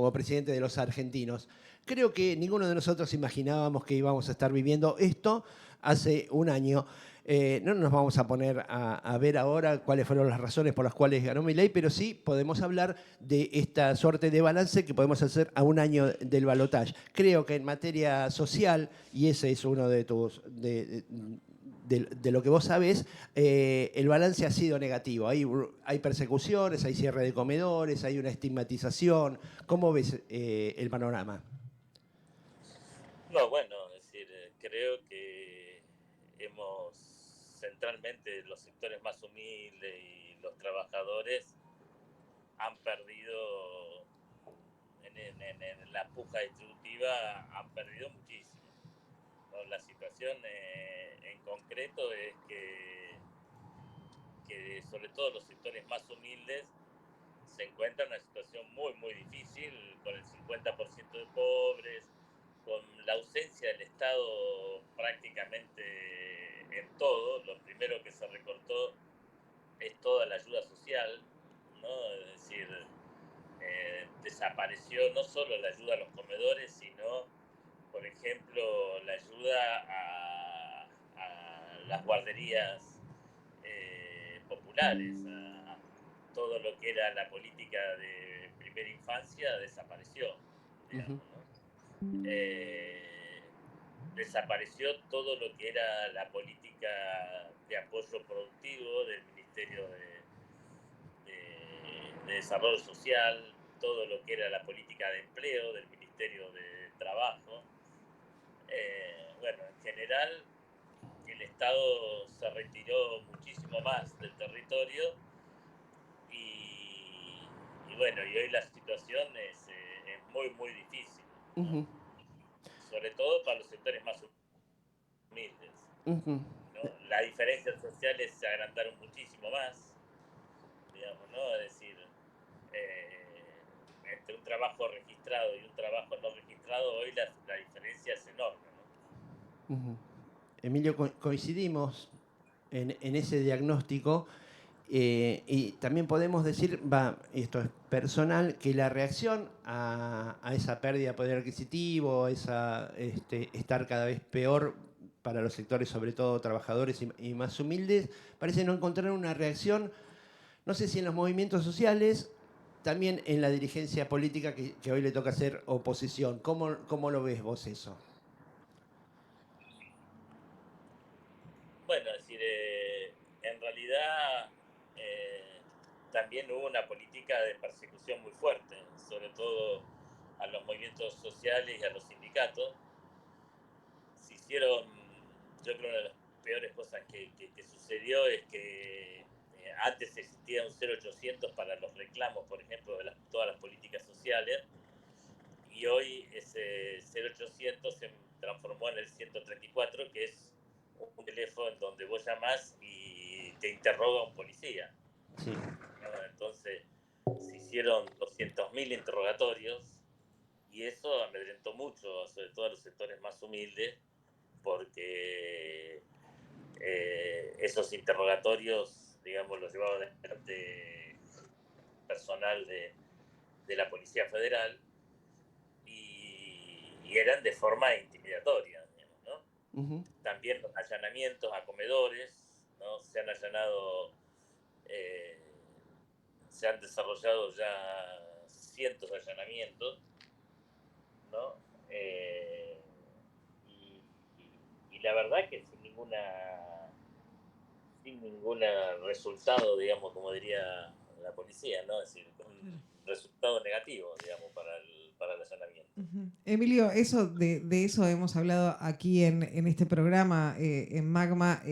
como presidente de los argentinos. Creo que ninguno de nosotros imaginábamos que íbamos a estar viviendo esto hace un año. No nos vamos a poner a ver ahora cuáles fueron las razones por las cuales ganó Milei, pero sí podemos hablar de esta suerte de balance que podemos hacer a un año del balotaje. Creo que en materia social, y ese es uno de tus... de lo que vos sabés, el balance ha sido negativo. Hay persecuciones, hay cierre de comedores, hay una estigmatización. ¿Cómo ves el panorama? No, bueno, es decir, creo que hemos, centralmente los sectores más humildes y los trabajadores han perdido en la puja distributiva, han perdido muchísimo, ¿no? La situación en concreto es que sobre todo los sectores más humildes se encuentran en una situación muy, muy difícil, con el 50% de pobres, con la ausencia del Estado prácticamente en todo. Lo primero que se recortó es toda la ayuda social, ¿no? Es decir, desapareció no solo la ayuda a los comedores, sino, por ejemplo, la ayuda a las guarderías populares, a todo lo que era la política de primera infancia desapareció, digamos, ¿no? Desapareció todo lo que era la política de apoyo productivo del Ministerio de Desarrollo Social, todo lo que era la política de empleo del Ministerio de Trabajo. Bueno, en general el Estado se retiró muchísimo más del territorio y bueno, y hoy la situación es muy, muy difícil, ¿no? Sobre todo para los sectores más humildes, ¿no? Las diferencias sociales se agrandaron muchísimo más, digamos, ¿no? Es decir, entre un trabajo registrado y un trabajo no registrado, hoy la diferencia es enorme, ¿no? Emilio, coincidimos en ese diagnóstico. Y también podemos decir, esto es personal, que la reacción a esa pérdida de poder adquisitivo, a estar cada vez peor para los sectores, sobre todo trabajadores y más humildes, parece no encontrar una reacción, no sé si en los movimientos sociales, también en la dirigencia política que hoy le toca hacer oposición. ¿Cómo lo ves vos eso? Bueno, es decir, en realidad también hubo una política de persecución muy fuerte, sobre todo a los movimientos sociales y a los sindicatos. Se hicieron, yo creo, una de las peores cosas que sucedió es que antes existía un 0800 para los reclamos, por ejemplo, de todas las políticas sociales, y hoy ese 0800 se transformó en el 134, que es un teléfono en donde vos llamás y te interroga un policía. Sí. ¿No? Entonces se hicieron 200.000 interrogatorios y eso amedrentó mucho, sobre todo a los sectores más humildes, porque esos interrogatorios, digamos, los llevaba adelante personal de la Policía Federal y eran de forma intimidatoria, digamos, ¿no? También los allanamientos a comedores, ¿no? Se han allanado, se han desarrollado ya cientos de allanamientos, ¿no? Y la verdad que sin ningún resultado, digamos, como diría la policía, ¿no? Es decir, un resultado negativo, digamos, para el allanamiento. Emilio, de eso hemos hablado aquí en este programa, en Magma,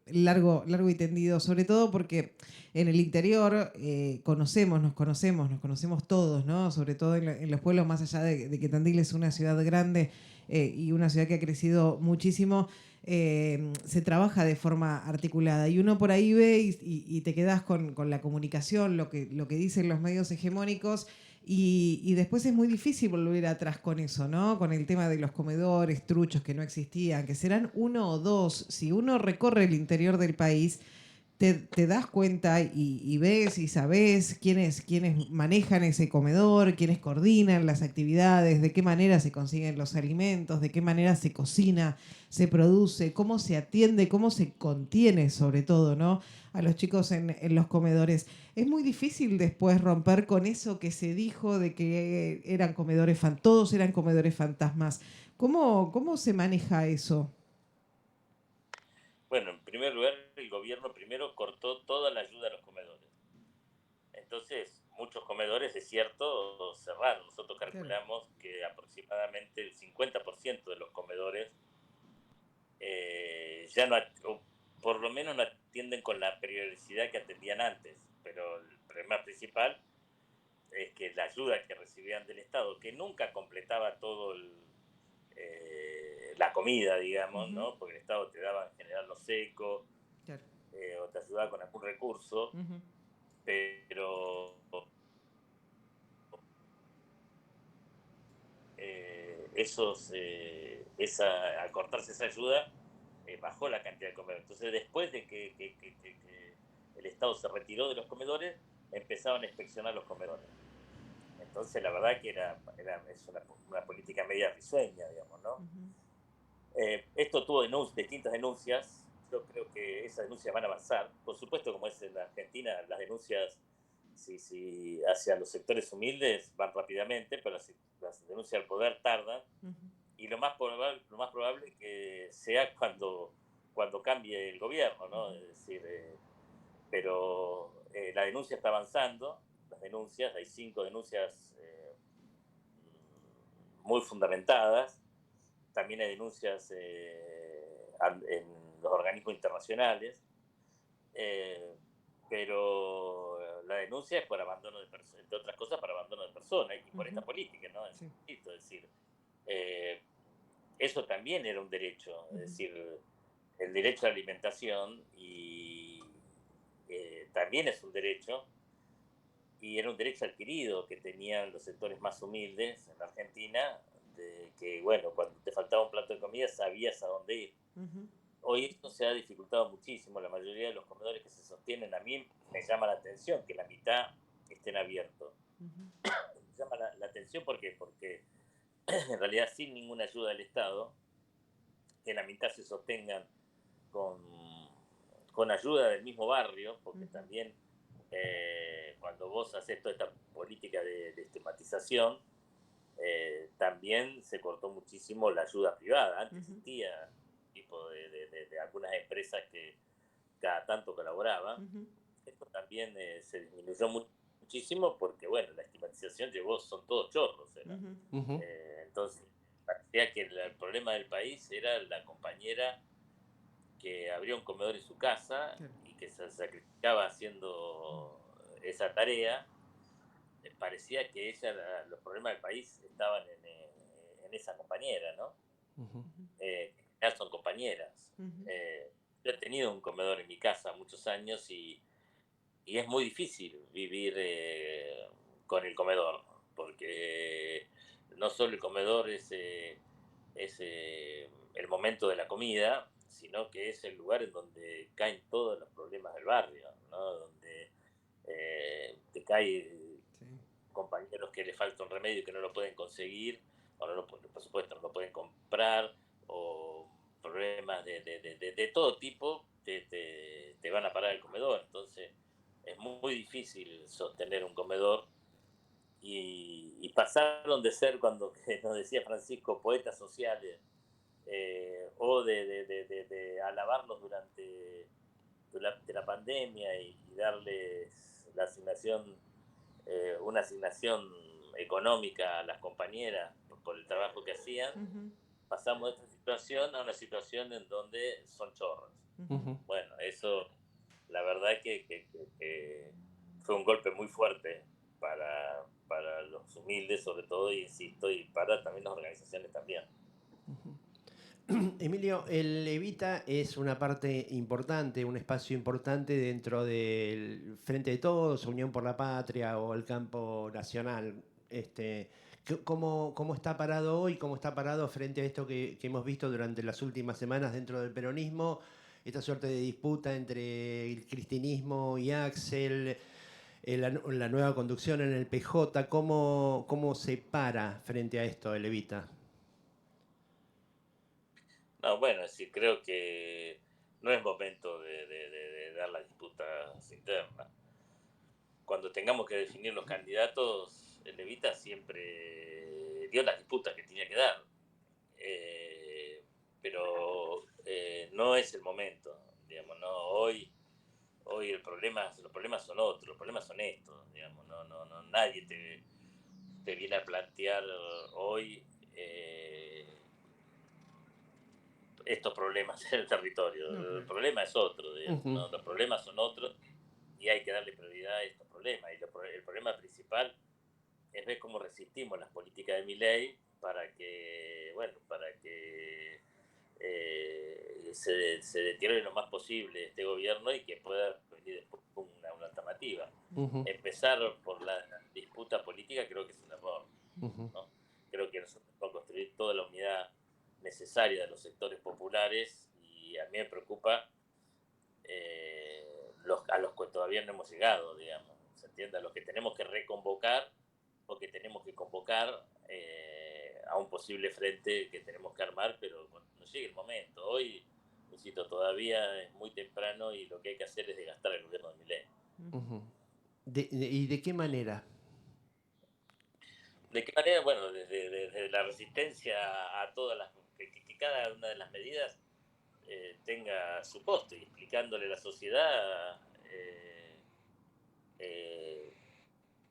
largo y tendido, sobre todo porque en el interior nos conocemos todos, ¿no? Sobre todo en los pueblos, más allá de que Tandil es una ciudad grande y una ciudad que ha crecido muchísimo, se trabaja de forma articulada y uno por ahí ve y te quedas con la comunicación, lo que dicen los medios hegemónicos. Y después es muy difícil volver atrás con eso, ¿no? Con el tema de los comedores, truchos que no existían, que serán uno o dos. Si uno recorre el interior del país, te das cuenta y ves y sabés quiénes manejan ese comedor, quiénes coordinan las actividades, de qué manera se consiguen los alimentos, de qué manera se cocina, se produce, cómo se atiende, cómo se contiene sobre todo, ¿no? A los chicos en los comedores. Es muy difícil después romper con eso que se dijo de que eran todos eran comedores fantasmas. ¿Cómo se maneja eso? Bueno, en primer lugar, el gobierno primero cortó toda la ayuda a los comedores. Entonces, muchos comedores, es cierto, cerraron. Nosotros Claro. calculamos que aproximadamente el 50% de los comedores ya no, o por lo menos no atienden con la periodicidad que atendían antes. Pero el problema principal es que la ayuda que recibían del Estado, que nunca completaba todo la comida, digamos, Ujú. ¿no? Porque el Estado te daba en general lo seco, Claro. o te ayudaba con algún recurso, Ujú. pero al cortarse esa ayuda, bajó la cantidad de comedores. Entonces, después de que el Estado se retiró de los comedores, empezaban a inspeccionar los comedores. Entonces, la verdad que es una política media risueña, digamos, ¿no? Ujú. Esto tuvo distintas denuncias. Yo creo que esas denuncias van a avanzar. Por supuesto, como es en la Argentina, las denuncias hacia los sectores humildes van rápidamente, pero las denuncias al poder tardan. Ujú. Y lo más probable es que sea cuando cambie el gobierno, ¿no? Es decir, pero la denuncia está avanzando. Las denuncias, hay 5 denuncias muy fundamentadas. También hay denuncias en los organismos internacionales, eh, pero la denuncia es por abandono de personas, entre otras cosas, por abandono de personas y por esta Ujú. política, ¿no? Sí. Es decir, eh, eso también era un derecho, es Ujú. decir, el derecho a la alimentación y también es un derecho, y era un derecho adquirido que tenían los sectores más humildes en la Argentina, de que, bueno, cuando te faltaba un plato de comida sabías a dónde ir. Ujú. Hoy esto se ha dificultado muchísimo. La mayoría de los comedores que se sostienen, a mí me llama la atención que la mitad estén abiertos. Ujú. Me llama la atención porque en realidad sin ninguna ayuda del Estado, que la mitad se sostengan con, con ayuda del mismo barrio, porque Ujú. también cuando vos haces toda esta política de estigmatización, también se cortó muchísimo la ayuda privada. Antes Ujú. existía tipo de algunas empresas que cada tanto colaboraban. Ujú. Esto también se disminuyó muchísimo porque, bueno, la estigmatización son todos chorros. Ujú. Ujú. Entonces, parecía que el problema del país era la compañera que abría un comedor en su casa Claro. y que se sacrificaba haciendo esa tarea. Parecía que los problemas del país estaban en esa compañera, ¿no? Ujú. Ya son compañeras. Ujú. Yo he tenido un comedor en mi casa muchos años y es muy difícil vivir con el comedor, porque no solo el comedor es el momento de la comida, sino que es el lugar en donde caen todos los problemas del barrio, ¿no? Donde te caen Sí. compañeros que les falta un remedio y que no lo pueden conseguir, o por supuesto no lo pueden comprar, o problemas de todo tipo, te van a parar el comedor. Entonces es muy difícil sostener un comedor y pasaron de ser, cuando que nos decía Francisco, poetas sociales, o de alabarlos durante la pandemia y darles una asignación económica a las compañeras por el trabajo que hacían. Ujú. Pasamos de esta situación a una situación en donde son chorros. Ujú. Ujú. Bueno, eso la verdad que fue un golpe muy fuerte para los humildes sobre todo, y insisto, y para también las organizaciones también. Emilio, el Evita es una parte importante, un espacio importante dentro del Frente de Todos, Unión por la Patria o el campo nacional. ¿Cómo está parado hoy? ¿Cómo está parado frente a esto que hemos visto durante las últimas semanas dentro del peronismo? esta suerte de disputa entre el cristinismo y Axel, la nueva conducción en el PJ, ¿cómo se para frente a esto el Evita? No, bueno, es decir, creo que no es momento de dar las disputas internas. Cuando tengamos que definir los candidatos, el Evita siempre dio las disputas que tenía que dar. Pero no es el momento, digamos, no, hoy los problemas son otros, los problemas son estos, digamos, no nadie te viene a plantear hoy estos problemas en el territorio. Okay. El problema es otro, digamos, Uh-huh. ¿no? Los problemas son otros y hay que darle prioridad a estos problemas. Y el problema principal es ver cómo resistimos las políticas de Milei para que se deteriore lo más posible este gobierno y que pueda venir después una alternativa. Uh-huh. Empezar por la disputa política creo que es un error, Uh-huh. ¿no? Creo que nosotros tenemos que construir toda la unidad necesaria de los sectores populares y a mí me preocupa a los que todavía no hemos llegado, digamos, ¿se entiende? A los que tenemos que reconvocar o que tenemos que convocar a un posible frente que tenemos que armar, pero cuando llegue el momento. Hoy, insisto, todavía es muy temprano y lo que hay que hacer es desgastar el gobierno de Milei. Uh-huh. ¿Y de qué manera? ¿De qué manera? Bueno, desde la resistencia a todas las... Que cada una de las medidas tenga su costo y explicándole a la sociedad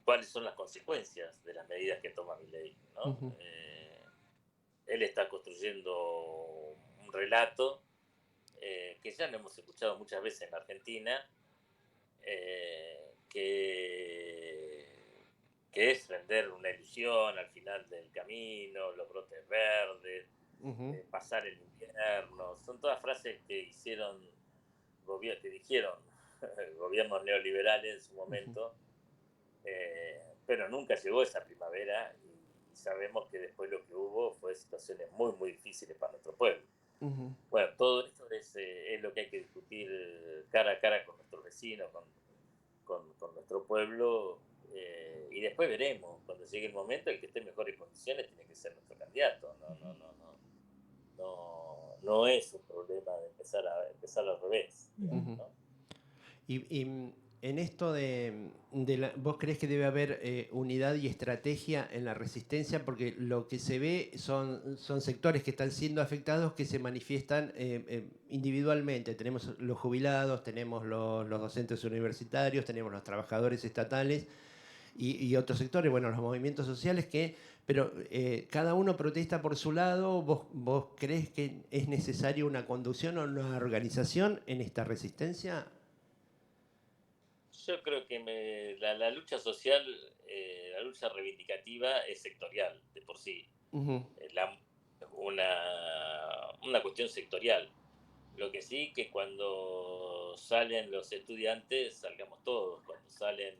cuáles son las consecuencias de las medidas que toma Milei, ¿no? Uh-huh. Él está construyendo un relato que ya lo hemos escuchado muchas veces en la Argentina, que es vender una ilusión al final del camino, los brotes verdes, Uh-huh. pasar el invierno. Son todas frases que dijeron gobiernos neoliberales en su momento, pero nunca llegó esa primavera y sabemos que después lo que hubo fue situaciones muy, muy difíciles para nuestro pueblo. Uh-huh. Bueno, todo esto es lo que hay que discutir cara a cara con nuestros vecinos, con nuestro pueblo, y después veremos, cuando llegue el momento, el que esté en mejores condiciones tiene que ser nuestro candidato. No es un problema de empezar al revés, digamos, Uh-huh. ¿no? Y en esto ¿vos creés que debe haber unidad y estrategia en la resistencia? Porque lo que se ve son sectores que están siendo afectados que se manifiestan individualmente. Tenemos los jubilados, tenemos los docentes universitarios, tenemos los trabajadores estatales y otros sectores, bueno, los movimientos sociales pero cada uno protesta por su lado. ¿Vos creés que es necesaria una conducción o una organización en esta resistencia? Yo creo que la lucha social, la lucha reivindicativa es sectorial de por sí. Uh-huh. Una cuestión sectorial. Lo que sí que cuando salen los estudiantes, salgamos todos. Cuando salen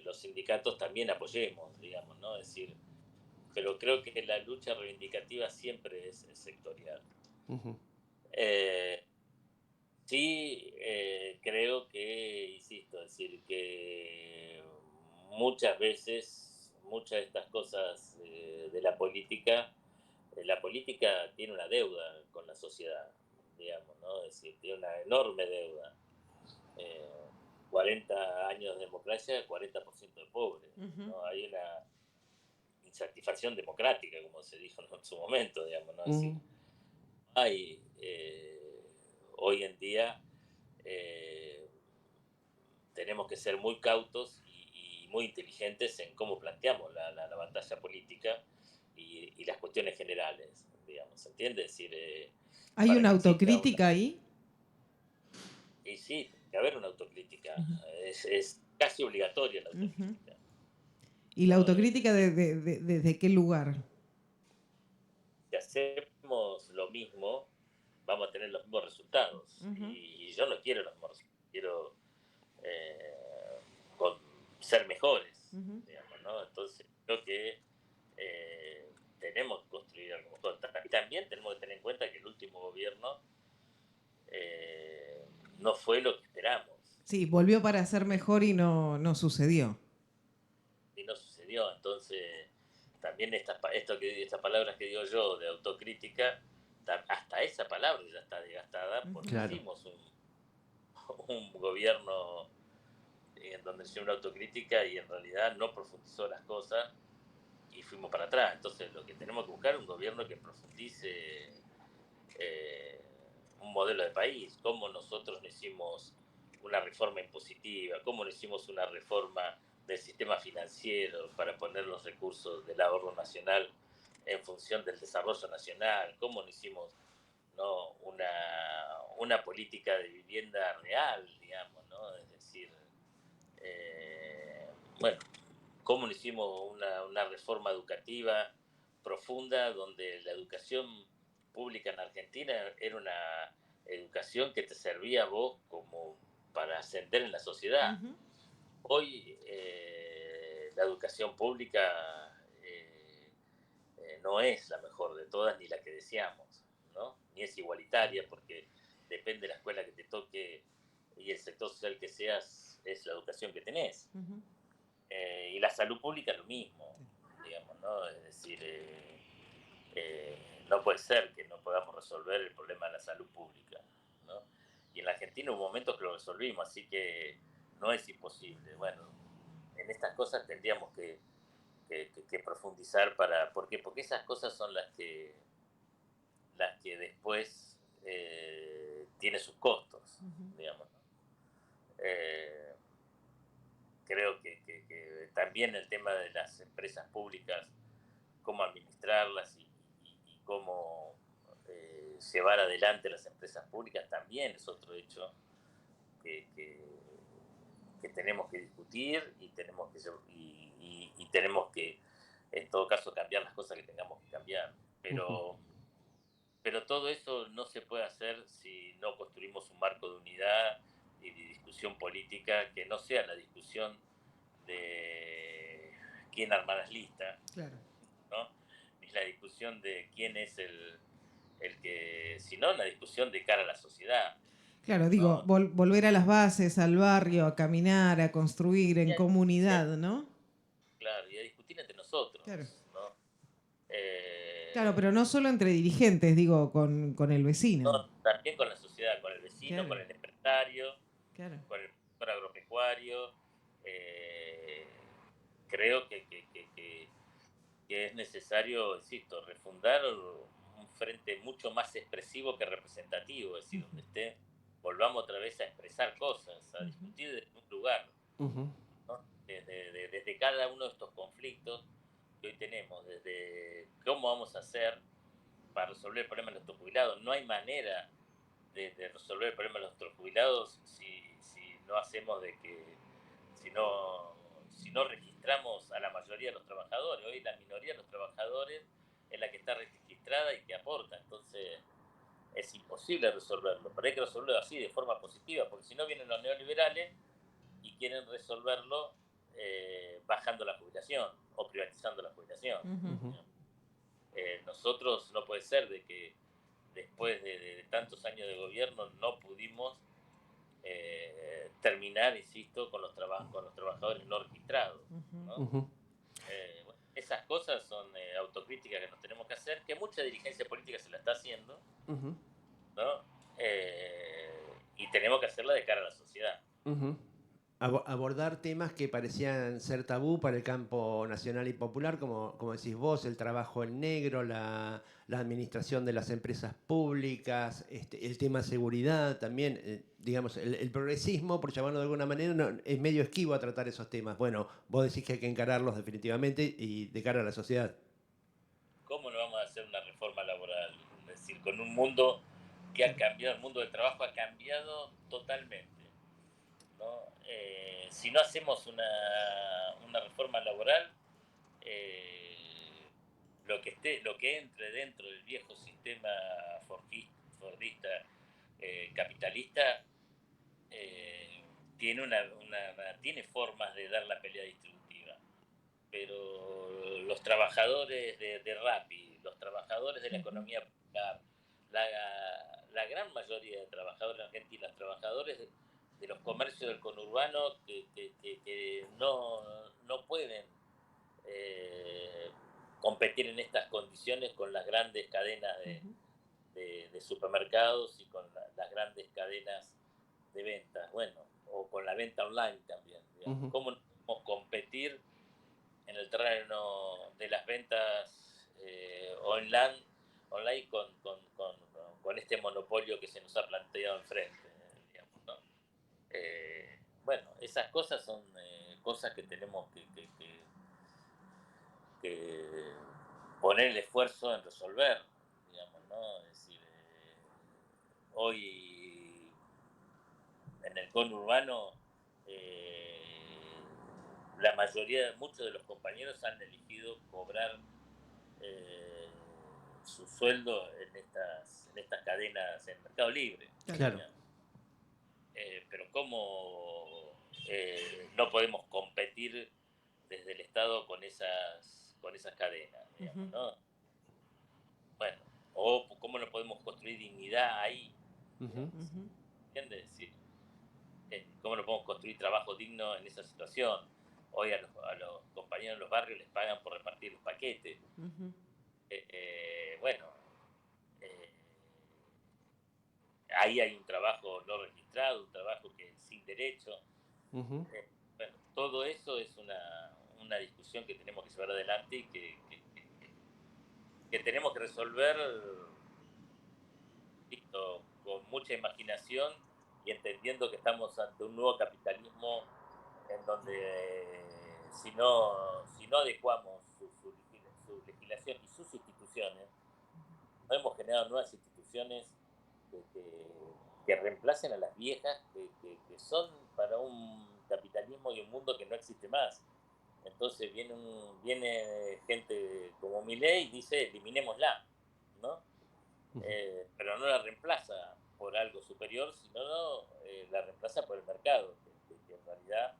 los sindicatos también apoyemos, digamos, ¿no? Es decir, pero creo que la lucha reivindicativa siempre es sectorial. Uh-huh. Sí, creo que, insisto, es decir, que muchas veces, muchas de estas cosas de la política tiene una deuda con la sociedad, digamos, ¿no? Es decir, tiene una enorme deuda. 40 años de democracia, 40% de pobres, ¿no? Hay una insatisfacción democrática, como se dijo en su momento, digamos, ¿no? Es decir, hay hoy en día tenemos que ser muy cautos y muy inteligentes en cómo planteamos la batalla política y las cuestiones generales, digamos, ¿se entiende? Es decir, ¿hay una autocrítica ahí? Y sí, tiene que haber una autocrítica, es casi obligatoria la autocrítica. ¿Y la autocrítica desde qué lugar? Si hacemos lo mismo, vamos a tener los mismos resultados. Y yo no quiero los mismos resultados, quiero ser mejores, digamos, ¿no? Entonces creo que tenemos que construir algo mejor. Y también tenemos que tener en cuenta que el último gobierno no fue lo que esperamos. Sí, volvió para ser mejor y no sucedió. Y no sucedió. Entonces, también estas palabras que digo yo de autocrítica, hasta esa palabra ya está desgastada porque Claro. hicimos un gobierno en donde hicieron una autocrítica y en realidad no profundizó las cosas y fuimos para atrás. Entonces, lo que tenemos que buscar es un gobierno que profundice un modelo de país. Cómo nosotros no hicimos una reforma impositiva, cómo no hicimos una reforma del sistema financiero para poner los recursos del ahorro nacional en función del desarrollo nacional, cómo no hicimos, ¿no?, una política de vivienda real, digamos, ¿no? Es decir, bueno, cómo no hicimos una reforma educativa profunda donde la educación pública en Argentina era una educación que te servía a vos como para ascender en la sociedad. Uh-huh. Hoy la educación pública no es la mejor de todas ni la que deseamos, ¿no? Ni es igualitaria porque depende de la escuela que te toque y el sector social que seas, es la educación que tenés. Uh-huh. Y la salud pública lo mismo, digamos, ¿no? Es decir, no puede ser que no podamos resolver el problema de la salud pública, ¿no? Y en la Argentina hubo momentos que lo resolvimos, así que no es imposible. Bueno, en estas cosas tendríamos que profundizar ¿por qué? Porque esas cosas son las que después tiene sus costos, Uh-huh. digamos, ¿no? Creo que también el tema de las empresas públicas, cómo administrarlas y cómo llevar adelante las empresas públicas también es otro hecho que tenemos que discutir y tenemos que en todo caso cambiar las cosas que tengamos que cambiar, pero todo eso no se puede hacer si no construimos un marco de unidad y de discusión política que no sea la discusión de quién arma las listas, Claro. ¿no? Ni la discusión de quién es el que, sino la discusión de cara a la sociedad. Claro, digo, ¿No? volver a las bases, al barrio, a caminar, a construir en comunidad, ¿no? Claro, y a discutir entre nosotros, Claro. ¿no? Claro, pero no solo entre dirigentes, digo, con el vecino. No, también con la sociedad, con el vecino, Claro. con el empresario, Claro. con el sector agropecuario. Creo que es necesario, insisto, refundar un frente mucho más expresivo que representativo, es decir, donde volvamos otra vez a expresar cosas, a discutir desde un lugar, ¿no? Desde cada uno de estos conflictos que hoy tenemos, desde cómo vamos a hacer para resolver el problema de nuestros jubilados. No hay manera de resolver el problema de nuestros jubilados si no hacemos si no registramos a la mayoría de los trabajadores. Hoy la minoría de los trabajadores es la que está registrada y que aporta. Entonces es imposible resolverlo, pero hay que resolverlo así, de forma positiva, porque si no vienen los neoliberales y quieren resolverlo bajando la jubilación o privatizando la jubilación. Uh-huh. Nosotros no puede ser de que después de tantos años de gobierno no pudimos terminar, insisto, con los trabajadores no registrados, ¿no? Uh-huh. Bueno, esas cosas son autocríticas que nos tenemos que hacer, que mucha dirigencia política se la está haciendo, Uh-huh. ¿no? Y tenemos que hacerla de cara a la sociedad. Uh-huh. Abordar temas que parecían ser tabú para el campo nacional y popular, como decís vos, el trabajo en negro, la administración de las empresas públicas, el tema seguridad también, digamos, el progresismo, por llamarlo de alguna manera, es medio esquivo a tratar esos temas. Bueno, vos decís que hay que encararlos definitivamente y de cara a la sociedad. ¿Cómo no vamos a hacer una reforma laboral? Es decir, con un mundo que ha cambiado, el mundo del trabajo ha cambiado totalmente, ¿no? Si no hacemos una reforma laboral, lo que entre dentro del viejo sistema fordista capitalista tiene formas de dar la pelea distributiva, pero los trabajadores de Rappi, los trabajadores de la economía popular, la gran mayoría de trabajadores argentinos, trabajadores de los comercios del conurbano que no pueden competir en estas condiciones con las grandes cadenas de supermercados y con las grandes cadenas de ventas, bueno, o con la venta online también, digamos. ¿Cómo no podemos competir en el terreno de las ventas online con este monopolio que se nos ha planteado enfrente, digamos, ¿no? Bueno, esas cosas son cosas que tenemos que poner el esfuerzo en resolver, digamos, ¿no? Es decir, hoy en el conurbano la mayoría, muchos de los compañeros han elegido cobrar su sueldo en estas cadenas en Mercado Libre. Claro. Pero ¿cómo no podemos competir desde el Estado con esas cadenas, digamos, ¿no? Bueno, o cómo no podemos construir dignidad ahí, ¿entiendes? Es decir, cómo no podemos construir trabajo digno en esa situación. Hoy a los compañeros de los barrios les pagan por repartir los paquetes. Bueno, ahí hay un trabajo no registrado, un trabajo que sin derecho. Bueno, todo eso es una discusión que tenemos que llevar adelante y que tenemos que resolver con mucha imaginación y entendiendo que estamos ante un nuevo capitalismo en donde si no adecuamos su legislación y sus instituciones, no hemos generado nuevas instituciones que reemplacen a las viejas que son para un capitalismo y un mundo que no existe más. Entonces viene gente como Milei y dice eliminémosla, ¿no? Pero no la reemplaza por algo superior, sino la reemplaza por el mercado, que en realidad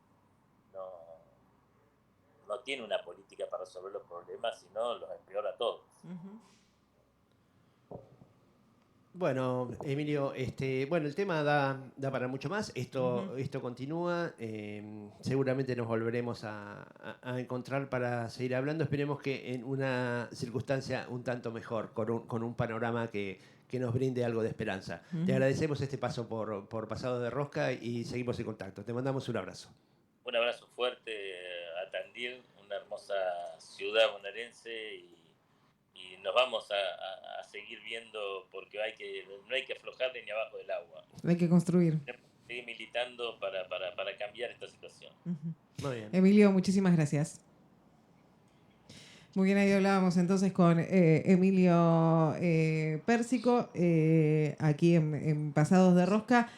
no tiene una política para resolver los problemas, sino los empeora todos. Bueno, Emilio, bueno, el tema da para mucho más. Esto continúa. Seguramente nos volveremos a encontrar para seguir hablando. Esperemos que en una circunstancia un tanto mejor, con un panorama que nos brinde algo de esperanza. Te agradecemos este paso por Pasados de Rosca y seguimos en contacto. Te mandamos un abrazo. Un abrazo fuerte a Tandil, una hermosa ciudad bonaerense y nos vamos a seguir viendo porque no hay que aflojarle ni abajo del agua. Hay que construir. Seguir militando para cambiar esta situación. Muy bien. Emilio, muchísimas gracias. Muy bien, ahí hablábamos entonces con Emilio Pérsico, aquí en Pasados de Rosca.